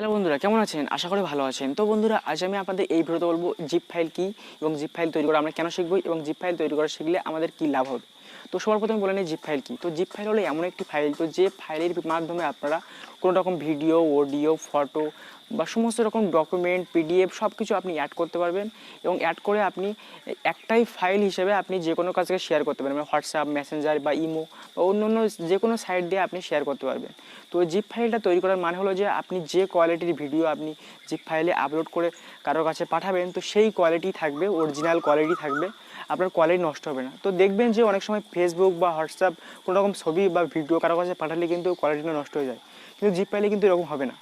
Hello বন্ধুরা, কেমন আছেন? আশা করি ভালো আছেন। তো বন্ধুরা, আজ আমি আপনাদের এই ভিডিওতে বলবো জিপ ফাইল কি এবং জিপ ফাইল তৈরি করা আমরা কেন শিখবো এবং জিপ ফাইল তৈরি করা শিখলে আমাদের কি লাভ হবে। তো সবার প্রথমে বলে নিই জিপ ফাইল কি। তো জিপ ফাইল হলো এমন একটি ফাইল, তো যে ফাইলের মাধ্যমে আপনারা কোনো রকম ভিডিও, অডিও, ফটো বা সমস্ত রকম ডকুমেন্ট, পিডিএফ সব কিছু আপনি অ্যাড করতে পারবেন এবং অ্যাড করে আপনি একটাই ফাইল হিসেবে আপনি যে কোনো কাজকে শেয়ার করতে পারবেন, হোয়াটসঅ্যাপ, মেসেঞ্জার বা ইমো বা অন্য অন্য যে কোনো সাইট দিয়ে আপনি শেয়ার করতে পারবেন। তো জিপ ফাইলটা তৈরি করার মানে হলো যে আপনি যে কোয়ালিটির ভিডিও আপনি জিপ ফাইলে আপলোড করে কারোর কাছে পাঠাবেন, তো সেই কোয়ালিটি থাকবে, অরিজিনাল কোয়ালিটি থাকবে, আপনার কোয়ালিটি নষ্ট হবে না। তো দেখবেন যে অনেক সময় ফেসবুক বা হোয়াটসঅ্যাপ কোনো রকম ছবি বা ভিডিও কারোর কাছে পাঠালে কিন্তু কোয়ালিটিটা নষ্ট হয়ে যায়, কিন্তু জিপ ফাইলে কিন্তু এরকম হবে না।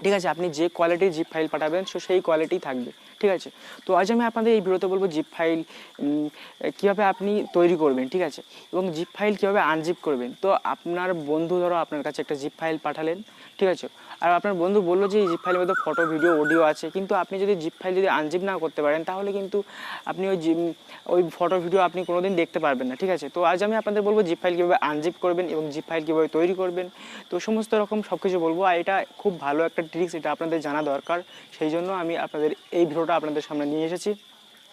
ঠিক আছে, আপনি যে কোয়ালিটির জিপ ফাইল পাঠাবেন সেই কোয়ালিটি থাকবে। ঠিক আছে, তো আজ আমি আপনাদের এই ভিডিওতে বলবো জিপ ফাইল কীভাবে আপনি তৈরি করবেন, ঠিক আছে, এবং জিপ ফাইল কীভাবে আনজিপ করবেন। তো আপনার বন্ধু ধরো আপনার কাছে একটা জিপ ফাইল পাঠালেন, ঠিক আছে, আর আপনার বন্ধু বললো যে এই জিপ ফাইলের মধ্যে ফটো, ভিডিও, অডিও আছে, কিন্তু আপনি যদি জিপ ফাইল যদি আনজিপ না করতে পারেন তাহলে কিন্তু আপনি ওই ফটো, ভিডিও আপনি কোনোদিন দেখতে পারবেন না। ঠিক আছে, তো আজ আমি আপনাদের বলবো জিপ ফাইল কীভাবে আনজিপ করবেন এবং জিপ ফাইল কীভাবে তৈরি করবেন। তো সমস্ত রকম সব কিছু বলবো, আর এটা খুব ভালো একটা ট্রিক্স, এটা আপনাদের জানা দরকার, সেই জন্য আমি আপনাদের এই ভিডিওটা আপনাদের সামনে নিয়ে এসেছি।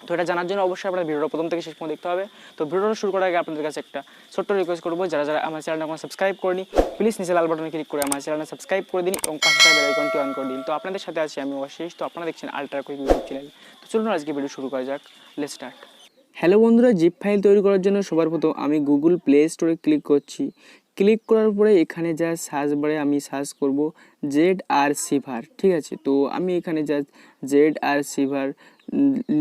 তো এটা জানার জন্য অবশ্যই আপনাদের ভিডিওটা প্রথম থেকে শেষ পর্যন্ত দেখতে হবে। তো ভিডিওটা শুরু করার আগে আপনাদের কাছে একটা ছোট্ট রিকোয়েস্ট করবো, যারা যারা আমার চ্যানেলটা এখন সাবস্ক্রাইব করেনি, প্লিজ নিচে লাল বাটনে ক্লিক করে আমার চ্যানেলটা সাবস্ক্রাইব করে দিন এবং পাশে থাকা বেল আইকনটি অন করে দিন। তো আপনাদের সাথে আছি আমি আশিস, তো আপনারা দেখছেন ultraquick ইউটিউব চ্যানেল। তো চলুন আজকে ভিডিও শুরু করা যাক, লেটস স্টার্ট। হ্যালো বন্ধুরা, জিপ ফাইল তৈরি করার জন্য সবার প্রথম আমি গুগল প্লে স্টোরে ক্লিক করছি। ক্লিক করার পরে এখানে যা সার্চ বারে আমি সার্চ করব ZR ঠিক আছে, তো আমি এখানে যা ZR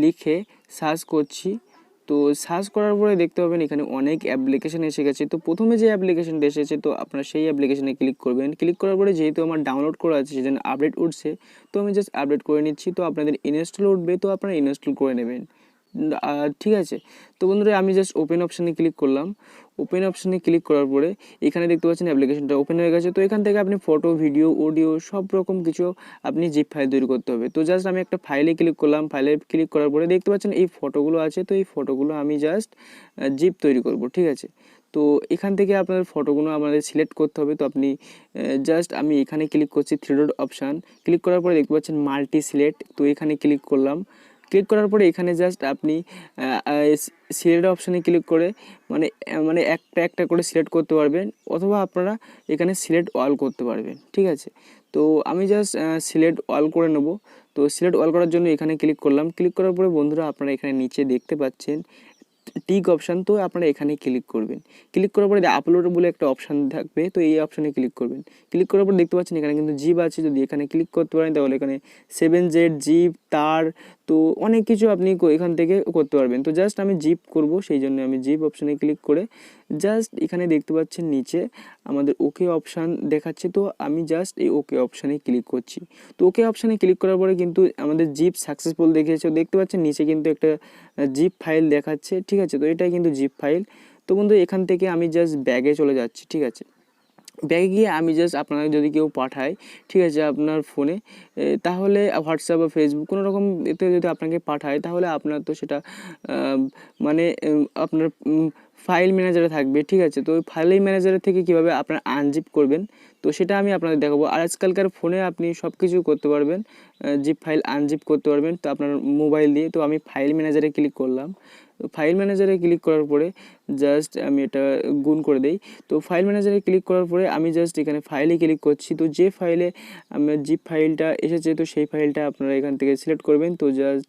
লিখে সার্চ করছি। তো সার্চ করার পরে দেখতে পাবেন এখানে অনেক অ্যাপ্লিকেশন এসে গেছে। তো প্রথমে যে অ্যাপ্লিকেশনটা এসেছে, তো আপনারা সেই অ্যাপ্লিকেশনে ক্লিক করবেন। ক্লিক করার পরে যেহেতু আমার ডাউনলোড করা আছে সেজন্য আপডেট উঠছে, তো আমি জাস্ট আপডেট করে নিচ্ছি। তো আপনাদের ইনস্টল উঠবে, তো আপনারা ইনস্টল করে নেবেন। ঠিক আছে, তো বন্ধুরা আমি জাস্ট ওপেন অপশানে ক্লিক করলাম। ওপেন অপশানে ক্লিক করার পরে এখানে দেখতে পাচ্ছেন অ্যাপ্লিকেশনটা ওপেন হয়ে গেছে। তো এখান থেকে আপনি ফটো, ভিডিও, অডিও সব রকম কিছু আপনি জিপ ফাইল তৈরি করতে হবে। তো জাস্ট আমি একটা ফাইলে ক্লিক করলাম। ফাইলে ক্লিক করার পরে দেখতে পাচ্ছেন এই ফটোগুলো আছে, তো এই ফটোগুলো আমি জাস্ট জিপ তৈরি করব। ঠিক আছে, তো এখান থেকে আপনার ফটোগুলো আমাদের সিলেক্ট করতে হবে। তো আপনি জাস্ট আমি এখানে ক্লিক করছি, থ্রি ডট অপশান ক্লিক করার পরে দেখতে পাচ্ছেন মাল্টি সিলেক্ট, তো এখানে ক্লিক করলাম। ক্লিক করার পরে এখানে জাস্ট আপনি সিলেক্ট অপশানে ক্লিক করে মানে মানে একটা একটা করে সিলেক্ট করতে পারবেন, অথবা আপনারা এখানে সিলেক্ট অল করতে পারবেন। ঠিক আছে, তো আমি জাস্ট সিলেক্ট অল করে নেব। তো সিলেক্ট অল করার জন্য এখানে ক্লিক করলাম। ক্লিক করার পরে বন্ধুরা আপনারা এখানে নিচে দেখতে পাচ্ছেন টিক অপশান, তো আপনারা এখানে ক্লিক করবেন। ক্লিক করার পরে আপলোড বলে একটা অপশান থাকবে, তো এই অপশানে ক্লিক করবেন। ক্লিক করার পর দেখতে পাচ্ছেন এখানে কিন্তু জিপ আছে, যদি এখানে ক্লিক করতে পারেন তাহলে এখানে 7Z জিপ, তার, তো অনেক কিছু আপনি এখান থেকে করতে পারবেন। তো জাস্ট আমি জিপ করব, সেই জন্য আমি জিপ অপশানে ক্লিক করে জাস্ট এখানে দেখতে পাচ্ছেন নিচে আমাদের ওকে অপশান দেখাচ্ছে, তো আমি জাস্ট এই ওকে অপশানে ক্লিক করছি। তো ওকে অপশানে ক্লিক করার পরে কিন্তু আমাদের জিপ সাকসেসফুল দেখিয়েছে, দেখতে পাচ্ছেন নিচে কিন্তু একটা জিপ ফাইল দেখাচ্ছে। ঠিক আছে, তো এটাই কিন্তু জিপ ফাইল। তো বন্ধু এখান থেকে আমি জাস্ট ব্যাগে চলে যাচ্ছি। ঠিক আছে, ব্যাগে গিয়ে আমি জাস্ট আপনাকে যদি কেউ পাঠায়, ঠিক আছে, আপনার ফোনে, তাহলে হোয়াটসঅ্যাপ বা ফেসবুক কোনো রকম এতে যদি আপনাকে পাঠায়, তাহলে আপনার তো সেটা মানে আপনার ফাইল ম্যানেজারে থাকবে। ঠিক আছে, তো ওই ফাইল ম্যানেজারের থেকে কীভাবে আপনার আনজিপ করবেন, তো সেটা আমি আপনাদের দেখাবো। আর আজকালকার ফোনে আপনি সব কিছু করতে পারবেন, জিপ ফাইল আনজিপ করতে পারবেন, তো আপনার মোবাইল দিয়ে। তো আমি ফাইল ম্যানেজারে ক্লিক করলাম। ফাইল ম্যানেজারে ক্লিক করার পরে জাস্ট আমি এটা গুণ করে দেই। তো ফাইল ম্যানেজারে ক্লিক করার পরে আমি জাস্ট এখানে ফাইলে ক্লিক করছি। তো যে ফাইলে আমার জিপ ফাইলটা এসেছে, তো সেই ফাইলটা আপনারা এখান থেকে সিলেক্ট করবেন। তো জাস্ট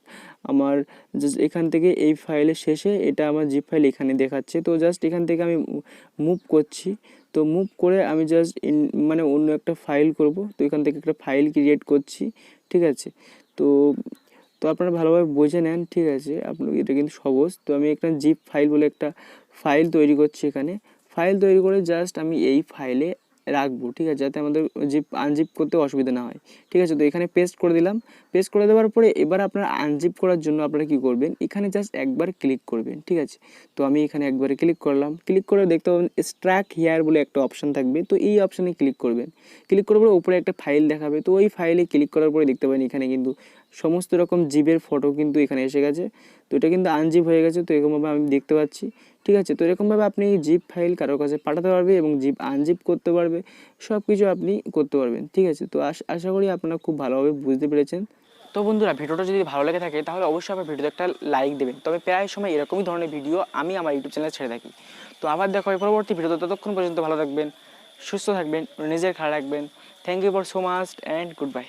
আমার জাস্ট এখান থেকে এই ফাইলের শেষে এটা আমার জিপ ফাইল এখানে দেখাচ্ছে। তো জাস্ট এখান থেকে আমি মুভ করছি। তো মুভ করে আমি জাস্ট মানে অন্য একটা ফাইল করব। তো এখান থেকে একটা ফাইল ক্রিয়েট করছি। ঠিক আছে, তো তো আপনারা ভালোভাবে বুঝে নেন। ঠিক আছে, আপনার এটা কিন্তু সহজ। তো আমি একটা জিপ ফাইল বলে একটা ফাইল তৈরি করছি। এখানে ফাইল তৈরি করে জাস্ট আমি এই ফাইলে রাখবো। ঠিক আছে, যাতে আমাদের জিপ আনজিপ করতে অসুবিধা না হয়। ঠিক আছে, তো এখানে পেস্ট করে দিলাম। পেস্ট করে দেওয়ার পরে এবার আপনারা আনজিপ করার জন্য আপনারা কী করবেন, এখানে জাস্ট একবার ক্লিক করবেন। ঠিক আছে, তো আমি এখানে একবারে ক্লিক করলাম। ক্লিক করে দেখতে পাবেন স্ট্রাক হিয়ার বলে একটা অপশান থাকবে, তো এই অপশানে ক্লিক করবেন। ক্লিক করার পরে উপরে একটা ফাইল দেখাবে, তো ওই ফাইলে ক্লিক করার পরে দেখতে পাবেন এখানে কিন্তু সমস্ত রকম জিপের ফটো কিন্তু এখানে এসে গেছে। তো এটা কিন্তু আনজিপ হয়ে গেছে, তো এরকমভাবে আমি দেখতে পাচ্ছি। ঠিক আছে, তো এরকমভাবে আপনি জিপ ফাইল কারোর কাছে পাঠাতে পারবে এবং জিপ আনজিপ করতে পারবে, সব কিছু আপনি করতে পারবেন। ঠিক আছে, তো আশা করি আপনারা খুব ভালোভাবে বুঝতে পেরেছেন। তো বন্ধুরা, ভিডিওটা যদি ভালো লেগে থাকে তাহলে অবশ্যই আমার ভিডিওতে একটা লাইক দেবেন। তবে প্রায় সময় এরকমই ধরনের ভিডিও আমি আমার ইউটিউব চ্যানেলে ছেড়ে থাকি। তো আবার দেখা হয় পরবর্তী ভিডিওতে, ততক্ষণ পর্যন্ত ভালো থাকবেন, সুস্থ থাকবেন, নিজের খেয়াল রাখবেন। Thank you for so much and good by.